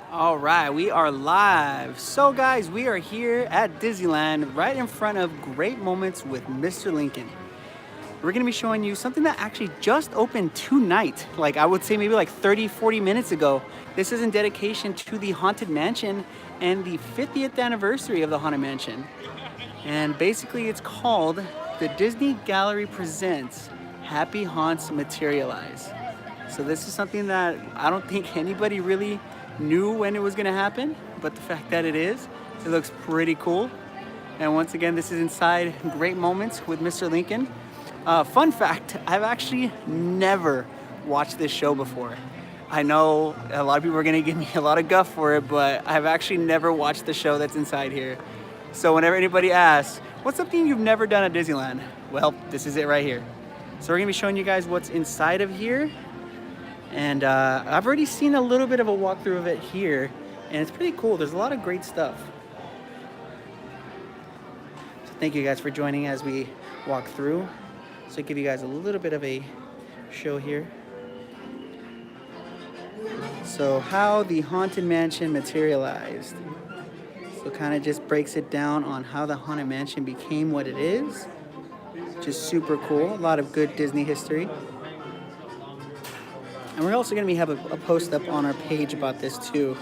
All right, we are live. So, guys, we are here at Disneyland right in front of Great Moments with Mr. Lincoln. We're going to be showing you something that actually just opened tonight. Like, I would say maybe like 30, 40 minutes ago. This is in dedication to the Haunted Mansion and the 50th anniversary of the Haunted Mansion. And basically, it's called the Disney Gallery Presents Happy Haunts Materialize. So this is something that I don't think anybody really knew when it was going to happen, but the fact that it looks pretty cool. And once again, this is inside Great Moments with Mr. Lincoln. Fun fact, I've actually never watched this show before. I know a lot of people are going to give me a lot of guff for it, but I've actually never watched the show that's inside here. So whenever anybody asks, what's something you've never done at Disneyland? Well, this is it right here. So we're going to be showing you guys what's inside of here. And I've already seen a little bit of a walkthrough of it here, and it's pretty cool. There's a lot of great stuff. So thank you guys for joining as we walk through. So give you guys a little bit of a show here. So how the Haunted Mansion materialized. So kind of just breaks it down on how the Haunted Mansion became what it is. Just super cool. A lot of good Disney history. And we're also going to have a post up on our page about this too,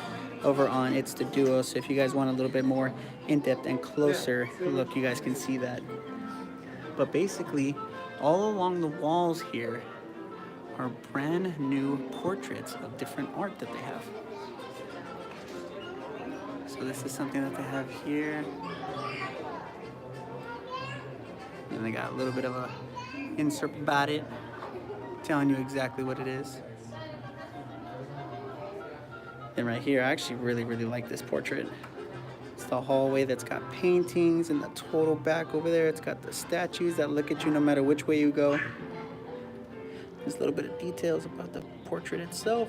over on It's the Duo. So if you guys want a little bit more in-depth and closer look, you guys can see that. But basically, all along the walls here are brand new portraits of different art that they have. So this is something that they have here. And they got a little bit of a insert about it, telling you exactly what it is. And right here, I actually really like this portrait. It's the hallway that's got paintings, and the total back over there, it's got the statues that look at you no matter which way you go. There's a little bit of details about the portrait itself.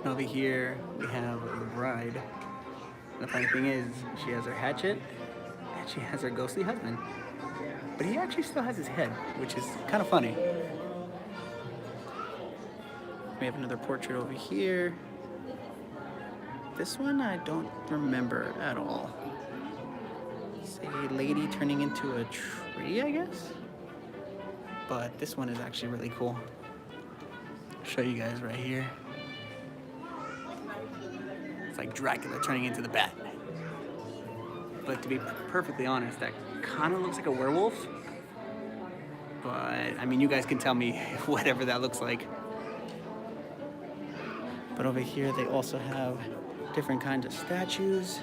And over here, we have the bride. The funny thing is, she has her hatchet, and she has her ghostly husband. But he actually still has his head, which is kind of funny. We have another portrait over here. This one I don't remember at all. It's a lady turning into a tree, I guess? But this one is actually really cool. I'll show you guys right here. It's like Dracula turning into the bat. But to be perfectly honest, that kind of looks like a werewolf. But, I mean, you guys can tell me whatever that looks like. But over here, they also have different kinds of statues.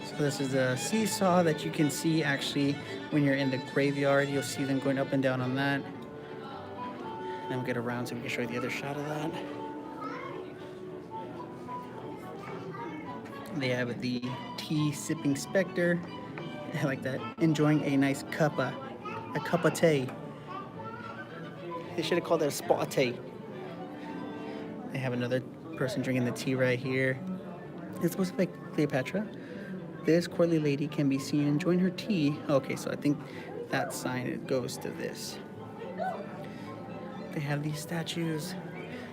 So this is a seesaw that you can see actually when you're in the graveyard. You'll see them going up and down on that. And then we'll get around so we can show you the other shot of that. They have the tea sipping specter. I like that. Enjoying a nice cup of tea. They should have called it a spot tea. They have another person drinking the tea right here. It's supposed to be like Cleopatra. This courtly lady can be seen enjoying her tea. Okay, so I think that sign goes to this. They have these statues.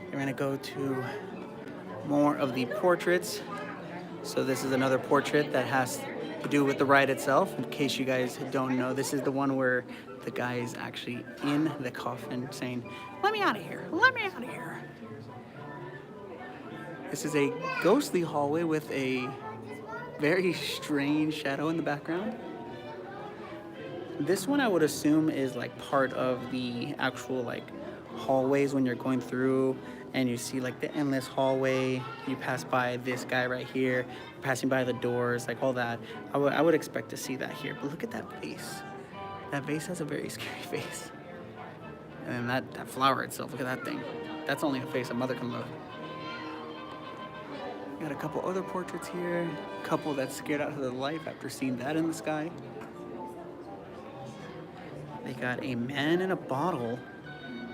They're gonna go to more of the portraits. So this is another portrait that has to do with the ride itself. In case you guys don't know, this is the one where the guy is actually in the coffin saying, "Let me out of here, let me out of here." This is a ghostly hallway with a very strange shadow in the background. This one I would assume is like part of the actual like hallways when you're going through and you see like the endless hallway. You pass by this guy right here, passing by the doors, like all that. I would expect to see that here. But look at that vase. That vase has a very scary face. And then that flower itself, look at that thing. That's only a face a mother can love. Got a couple other portraits here. A couple that's scared out of their life after seeing that in the sky. They got a man in a bottle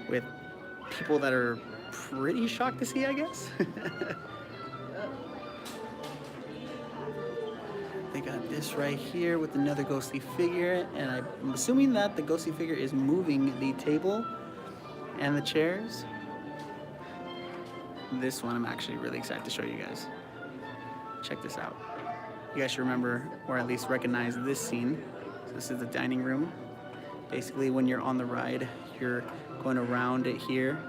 with people that are pretty shocked to see, I guess. They got this right here with another ghostly figure, and I'm assuming that the ghostly figure is moving the table And the chairs. This one I'm actually really excited to show you guys. Check this out. You guys should remember, or at least recognize this scene. So this is the dining room. Basically, when you're on the ride, you're going around it here,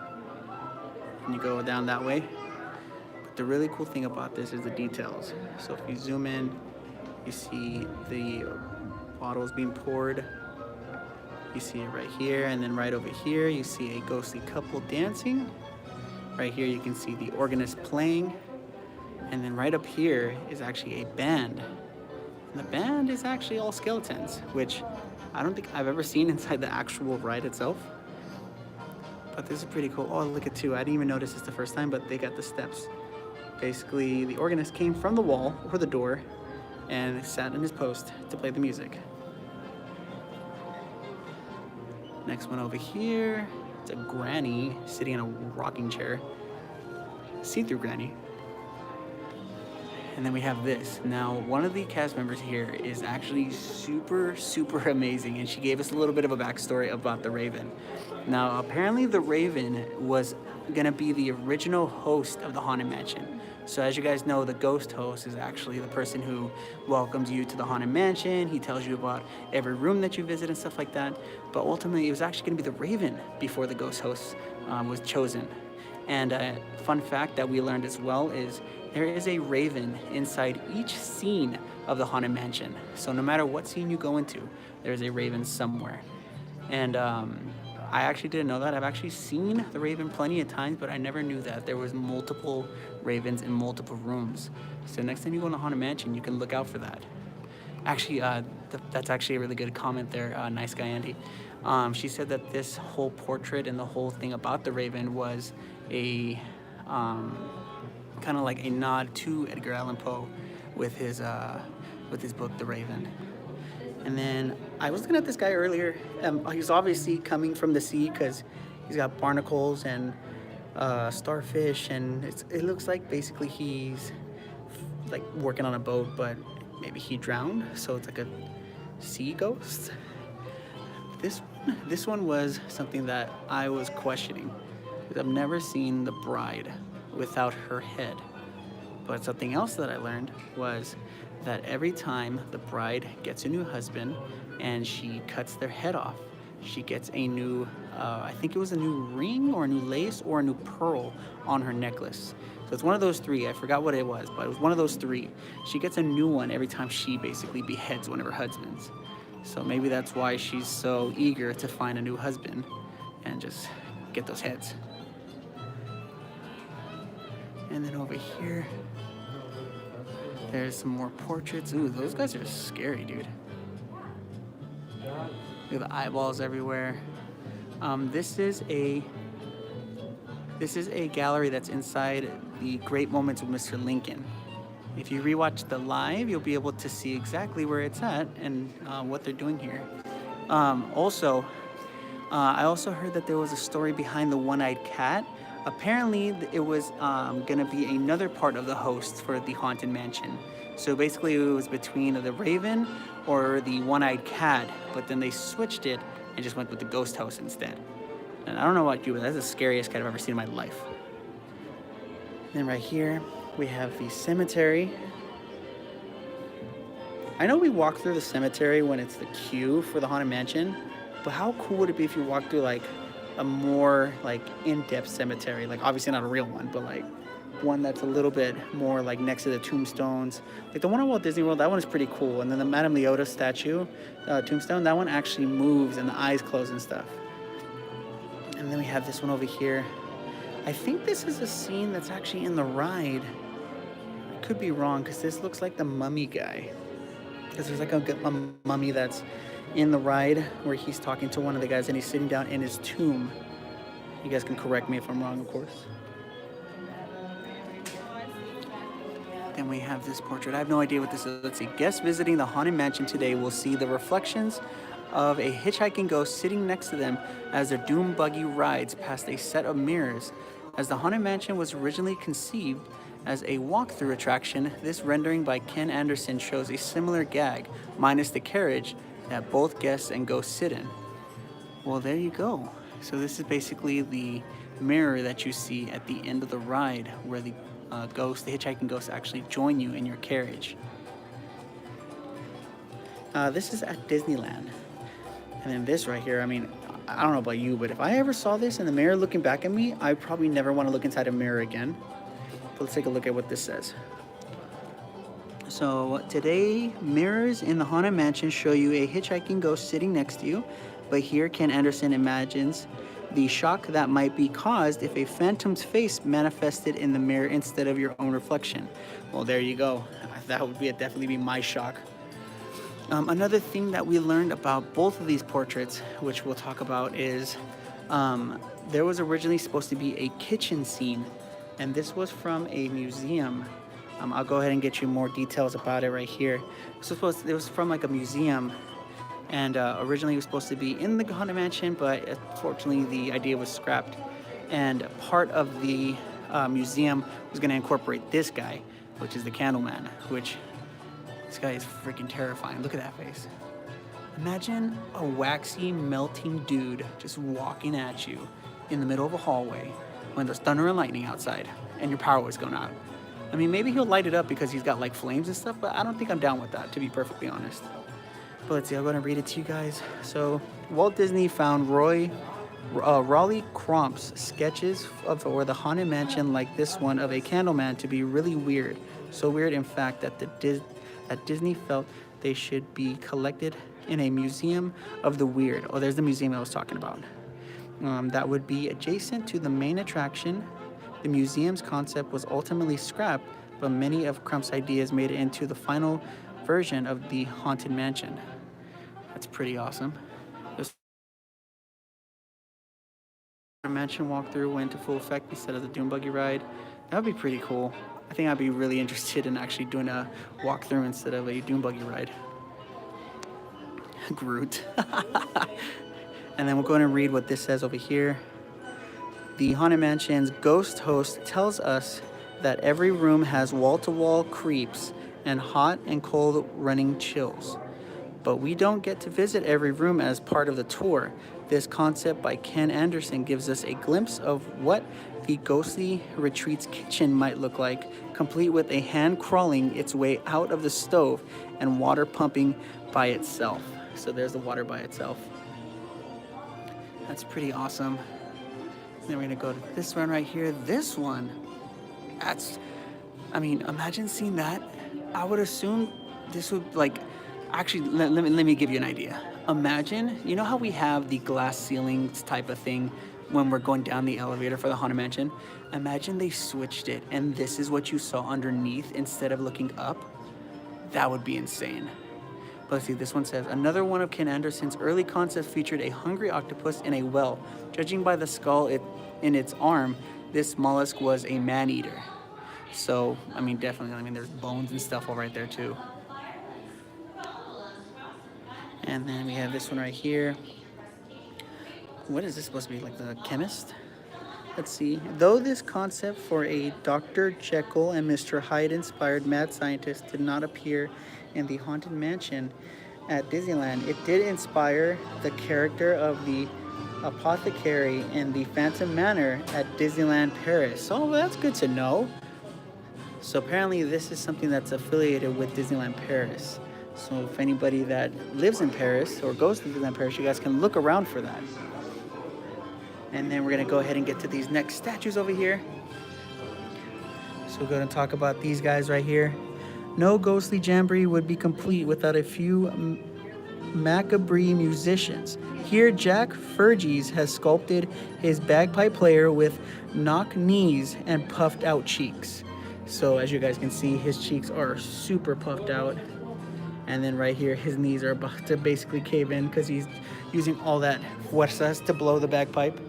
and you go down that way. But the really cool thing about this is the details. So if you zoom in, you see the bottles being poured. You see it right here, and then right over here, you see a ghostly couple dancing. Right here, you can see the organist playing. And then right up here is actually a band. And the band is actually all skeletons, which I don't think I've ever seen inside the actual ride itself. But this is pretty cool. Oh, look at two. I didn't even notice this the first time, but they got the steps. Basically, the organist came from the wall or the door and sat in his post to play the music. Next one over here, it's a granny sitting in a rocking chair. See-through granny. And then we have this. Now, one of the cast members here is actually super, super amazing, and she gave us a little bit of a backstory about the Raven. Now, apparently the Raven was gonna be the original host of the Haunted Mansion. So as you guys know, the ghost host is actually the person who welcomes you to the Haunted Mansion. He tells you about every room that you visit and stuff like that. But ultimately, it was actually gonna be the Raven before the ghost host was chosen. And a fun fact that we learned as well is there is a Raven inside each scene of the Haunted Mansion. So no matter what scene you go into, there's a Raven somewhere. And I actually didn't know that. I've actually seen the Raven plenty of times, but I never knew that there was multiple Ravens in multiple rooms. So next time you go in the Haunted Mansion, you can look out for that. Actually, that's actually a really good comment there, nice guy Andy. She said that this whole portrait and the whole thing about the Raven was a kind of like a nod to Edgar Allan Poe with his book, The Raven. And then I was looking at this guy earlier. He's obviously coming from the sea because he's got barnacles and starfish, and it looks like basically he's like working on a boat, but maybe he drowned, so it's like a sea ghost. This one was something that I was questioning because I've never seen the bride without her head. But something else that I learned was that every time the bride gets a new husband and she cuts their head off, she gets a new, I think it was a new ring or a new lace or a new pearl on her necklace. So it's one of those three. I forgot what it was, but it was one of those three. She gets a new one every time she basically beheads one of her husbands. So maybe that's why she's so eager to find a new husband and just get those heads. And then over here, there's some more portraits. Ooh, those guys are scary, dude. Look at the eyeballs everywhere. This is a gallery that's inside the Great Moments with Mr. Lincoln. If you rewatch the live, you'll be able to see exactly where it's at and what they're doing here. I also heard that there was a story behind the one-eyed cat. Apparently, it was gonna be another part of the host for the Haunted Mansion. So basically, it was between the Raven or the one-eyed cat, but then they switched it and just went with the ghost host instead. And I don't know about you, but that's the scariest cat I've ever seen in my life. Then right here, we have the cemetery. I know we walk through the cemetery when it's the queue for the Haunted Mansion, but how cool would it be if you walked through like a more like in-depth cemetery? Like obviously not a real one, but like one that's a little bit more like next to the tombstones. Like the one at Walt Disney World, that one is pretty cool. And then the Madame Leota statue, tombstone, that one actually moves and the eyes close and stuff. And then we have this one over here. I think this is a scene that's actually in the ride. I could be wrong because this looks like the mummy guy. Because there's like a mummy that's in the ride where he's talking to one of the guys and he's sitting down in his tomb. You guys can correct me if I'm wrong, of course. Then we have this portrait. I have no idea what this is. Let's see. Guests visiting the Haunted Mansion today will see the reflections of a hitchhiking ghost sitting next to them as their doom buggy rides past a set of mirrors. As the Haunted Mansion was originally conceived as a walk-through attraction, this rendering by Ken Anderson shows a similar gag, minus the carriage that both guests and ghosts sit in. Well, there you go. So this is basically the mirror that you see at the end of the ride, where the the hitchhiking ghosts, actually join you in your carriage. This is at Disneyland. And then this right here, I mean, I don't know about you, but if I ever saw this in the mirror looking back at me, I probably never want to look inside a mirror again. But let's take a look at what this says. So today, mirrors in the Haunted Mansion show you a hitchhiking ghost sitting next to you. But here, Ken Anderson imagines the shock that might be caused if a phantom's face manifested in the mirror instead of your own reflection. Well, there you go. That would definitely be my shock. Another thing that we learned about both of these portraits, which we'll talk about, is there was originally supposed to be a kitchen scene, and this was from a museum. I'll go ahead and get you more details about it right here. It was from like a museum, and originally it was supposed to be in the Haunted Mansion, but unfortunately the idea was scrapped. And part of the museum was going to incorporate this guy, which is the Candleman, which... This guy is freaking terrifying. Look at that face. Imagine a waxy, melting dude just walking at you in the middle of a hallway when there's thunder and lightning outside and your power was going out. I mean, maybe he'll light it up because he's got like flames and stuff, but I don't think I'm down with that, to be perfectly honest. But let's see, I'm going to read it to you guys. So, Walt Disney found Raleigh Cromp's sketches for the Haunted Mansion like this one of a Candleman to be really weird. So weird, in fact, that Disney felt they should be collected in a museum of the weird. Oh, there's the museum I was talking about. That would be adjacent to the main attraction. The museum's concept was ultimately scrapped, but many of Crump's ideas made it into the final version of the Haunted Mansion. That's pretty awesome. This mansion walkthrough went into full effect instead of the Doom Buggy ride. That would be pretty cool. I think I'd be really interested in actually doing a walkthrough instead of a Doom Buggy ride. Groot. And then we'll go ahead and read what this says over here. The Haunted Mansion's ghost host tells us that every room has wall-to-wall creeps and hot and cold running chills. But we don't get to visit every room as part of the tour. This concept by Ken Anderson gives us a glimpse of what the ghostly retreat's kitchen might look like, complete with a hand crawling its way out of the stove and water pumping by itself. So there's the water by itself. That's pretty awesome. Then we're gonna go to this one right here. This one, imagine seeing that. I would assume this would actually, let me give you an idea. Imagine, you know how we have the glass ceilings type of thing when we're going down the elevator for the Haunted Mansion? Imagine they switched it and this is what you saw underneath instead of looking up. That would be insane. But let's see, this one says, another one of Ken Anderson's early concepts featured a hungry octopus in a well. Judging by the skull in its arm, this mollusk was a man-eater. So, definitely, there's bones and stuff all right there too. And then we have this one right here. What is this supposed to be, like the chemist? Let's see. Though this concept for a Dr. Jekyll and Mr. Hyde inspired mad scientist did not appear in the Haunted Mansion at Disneyland, it did inspire the character of the apothecary in the Phantom Manor at Disneyland Paris. Oh, well, that's good to know. So apparently this is something that's affiliated with Disneyland Paris. So if anybody that lives in Paris or goes to Disneyland Paris, you guys can look around for that. And then we're going to go ahead and get to these next statues over here. So we're going to talk about these guys right here. No ghostly jamboree would be complete without a few macabre musicians. Here, Jack Ferges has sculpted his bagpipe player with knock knees and puffed out cheeks. So as you guys can see, his cheeks are super puffed out. And then right here, his knees are about to basically cave in because he's using all that fuerzas to blow the bagpipe.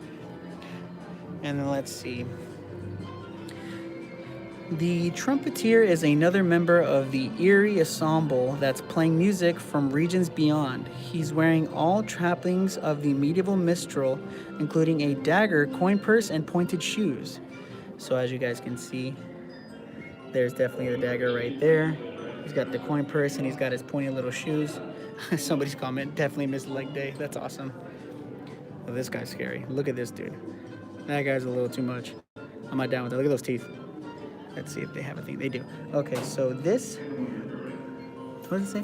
And then let's see. The trumpeter is another member of the eerie ensemble that's playing music from regions beyond. He's wearing all trappings of the medieval minstrel, including a dagger, coin purse, and pointed shoes. So as you guys can see, there's definitely the dagger right there. He's got the coin purse and he's got his pointy little shoes. Somebody's comment, definitely missed leg day. That's awesome. Oh, this guy's scary. Look at this dude. That guy's a little too much. I'm not down with that. Look at those teeth. Let's see if they have a thing. They do. Okay, so this, what does it say?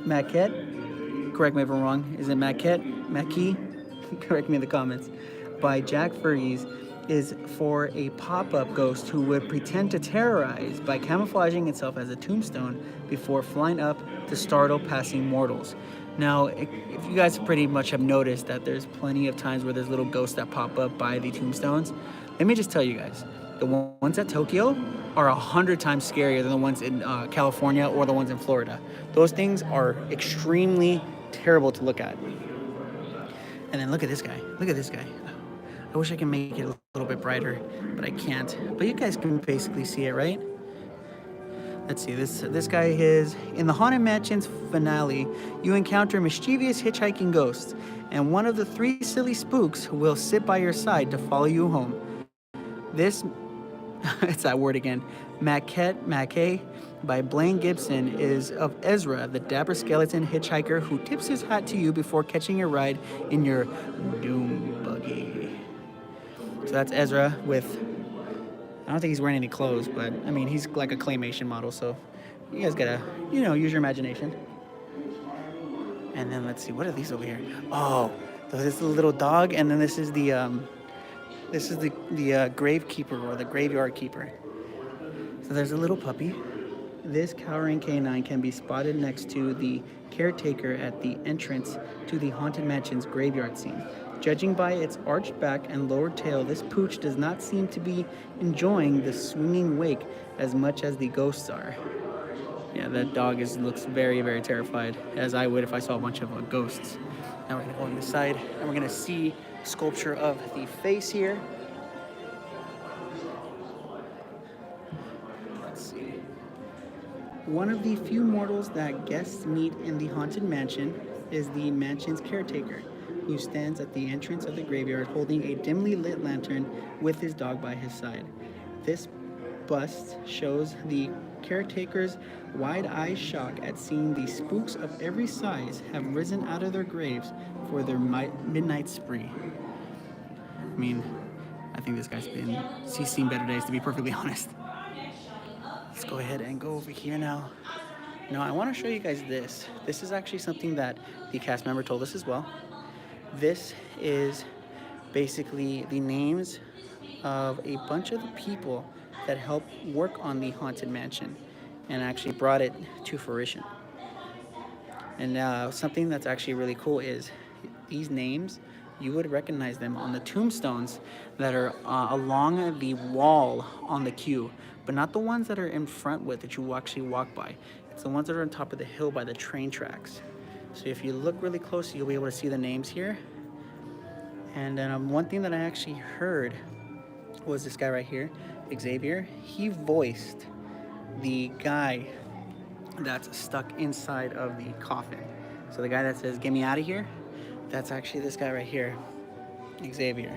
Maquette. Correct me if I'm wrong. Is it Maquette? Maquis? Correct me in the comments. By Jack Furries is for a pop-up ghost who would pretend to terrorize by camouflaging itself as a tombstone before flying up to startle passing mortals. Now, if you guys pretty much have noticed that there's plenty of times where there's little ghosts that pop up by the tombstones, let me just tell you guys, the ones at Tokyo are 100 times scarier than the ones in California or the ones in Florida. Those things are extremely terrible to look at. And then look at this guy. Look at this guy. I wish I could make it a little bit brighter, but I can't. But you guys can basically see it, right? Let's see, this guy is, in the Haunted Mansion's finale, you encounter mischievous hitchhiking ghosts, and one of the 3 silly spooks will sit by your side to follow you home. This, it's that word again, Maquet by Blaine Gibson is of Ezra, the dapper skeleton hitchhiker who tips his hat to you before catching a ride in your doom buggy. So that's Ezra with, I don't think he's wearing any clothes, but I mean, he's like a claymation model, so you guys gotta, use your imagination. And then let's see, what are these over here? Oh, so this is the little dog, and then this is the grave keeper or the graveyard keeper. So there's a little puppy. This cowering canine can be spotted next to the caretaker at the entrance to the Haunted Mansion's graveyard scene. Judging by its arched back and lowered tail, this pooch does not seem to be enjoying the swinging wake as much as the ghosts are. Yeah, that dog looks very, very terrified, as I would if I saw a bunch of ghosts. Now we're gonna go on this side, and we're gonna see sculpture of the face here. Let's see. One of the few mortals that guests meet in the Haunted Mansion is the mansion's caretaker, who stands at the entrance of the graveyard holding a dimly lit lantern with his dog by his side. This bust shows the caretaker's wide-eyed shock at seeing the spooks of every size have risen out of their graves for their midnight spree. I mean, I think this guy's he's seen better days, to be perfectly honest. Let's go ahead and go over here now. Now, I want to show you guys this. This is actually something that the cast member told us as well. This is basically the names of a bunch of the people that helped work on the Haunted Mansion and actually brought it to fruition. And something that's actually really cool is these names, you would recognize them on the tombstones that are along the wall on the queue, but not the ones that are in front with that you actually walk by. It's the ones that are on top of the hill by the train tracks. So if you look really close, you'll be able to see the names here. And then one thing that I actually heard was this guy right here, Xavier. He voiced the guy that's stuck inside of the coffin. So the guy that says, "Get me out of here," that's actually this guy right here, Xavier.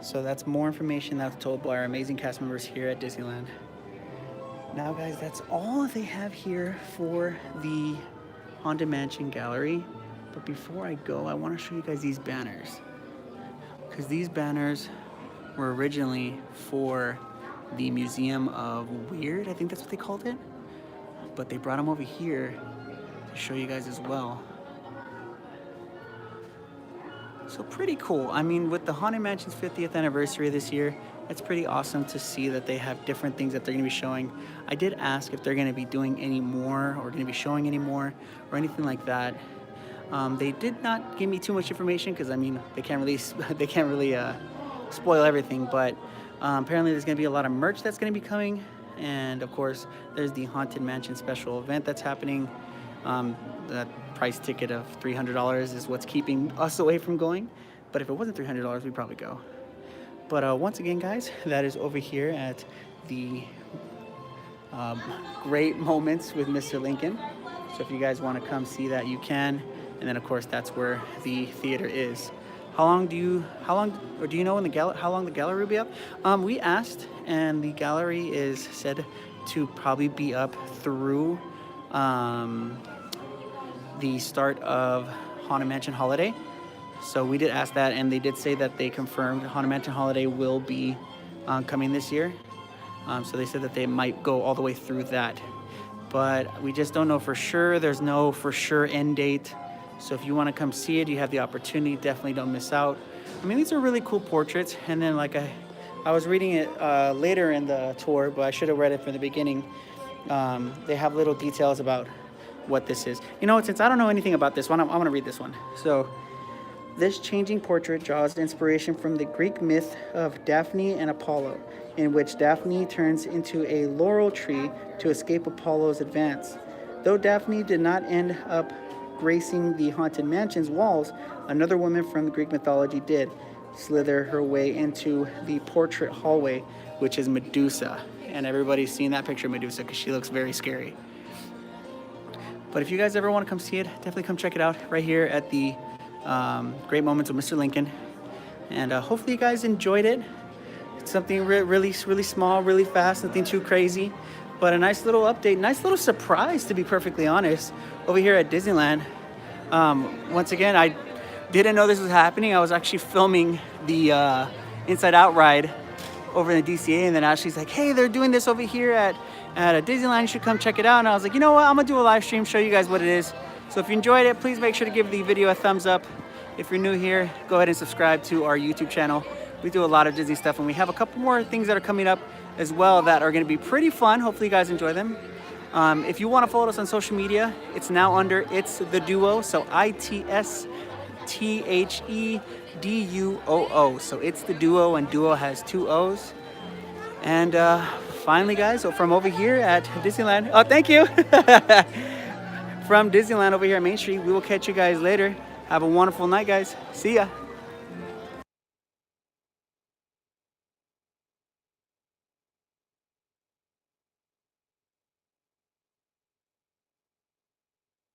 So that's more information that was told by our amazing cast members here at Disneyland. Now guys, that's all they have here for the Haunted Mansion Gallery. But before I go, I want to show you guys these banners, because these banners were originally for the Museum of Weird, I think that's what they called it, but they brought them over here to show you guys as well. So pretty cool. I mean, with the Haunted Mansion's 50th anniversary this year, it's pretty awesome to see that they have different things that they're going to be showing. I did ask if they're going to be doing any more or going to be showing any more or anything like that. They did not give me too much information because, I mean, they can't really spoil everything, but apparently there's going to be a lot of merch that's going to be coming, and of course there's the Haunted Mansion special event that's happening. That price ticket of $300 is what's keeping us away from going, but if it wasn't $300, we'd probably go. But once again, guys, that is over here at the Great Moments with Mr. Lincoln. So if you guys want to come see that, you can. And then of course that's where the theater is. Do you know how long the gallery will be up? We asked, and the gallery is said to probably be up through the start of Haunted Mansion Holiday. So we did ask that, and they did say that they confirmed Haunted Mansion Holiday will be coming this year. So they said that they might go all the way through that. But we just don't know for sure. There's no for sure end date. So if you want to come see it, you have the opportunity. Definitely don't miss out. I mean, these are really cool portraits. And then like I was reading it later in the tour, but I should have read it from the beginning. They have little details about what this is. You know, since I don't know anything about this one, I'm going to read this one. So this changing portrait draws inspiration from the Greek myth of Daphne and Apollo, in which Daphne turns into a laurel tree to escape Apollo's advance. Though Daphne did not end up gracing the Haunted Mansion's walls, another woman from the Greek mythology did slither her way into the portrait hallway, which is Medusa. And everybody's seen that picture of Medusa because she looks very scary. But if you guys ever want to come see it, definitely come check it out right here at the Great Moments with Mr. Lincoln. And hopefully you guys enjoyed it. It's something really small, really fast, nothing too crazy. But a nice little update, nice little surprise, to be perfectly honest, over here at Disneyland. Once again, I didn't know this was happening. I was actually filming the Inside Out ride over in the DCA, and then Ashley's like, hey, they're doing this over here at Disneyland. You should come check it out. And I was like, you know what? I'm going to do a live stream, show you guys what it is. So if you enjoyed it, please make sure to give the video a thumbs up. If you're new here, go ahead and subscribe to our YouTube channel. We do a lot of Disney stuff, and we have a couple more things that are coming up as well that are going to be pretty fun. Hopefully you guys enjoy them. If you want to follow us on social media, it's now under It's The Duo. So ITSTHEDUOO. So It's The Duo, and Duo has 2 O's. And finally, guys, so from over here at Disneyland, oh, thank you. From Disneyland over here at Main Street, we will catch you guys later. Have a wonderful night, guys. See ya.